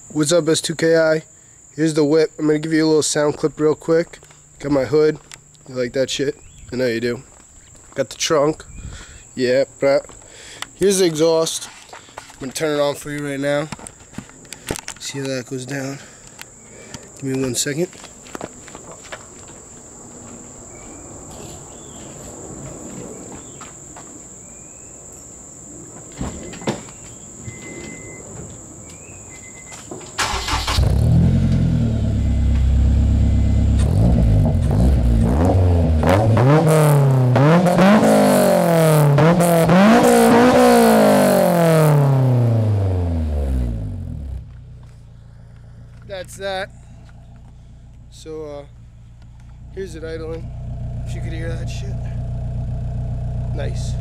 What's up, S2KI? Here's the whip. I'm gonna give you a little sound clip real quick. Got my hood. You like that shit? I know you do. Got the trunk. Yeah, bruh. Here's the exhaust. I'm gonna turn it on for you right now. See how that goes down. Give me 1 second. That's that. So here's it idling. If you could hear that shit. Nice.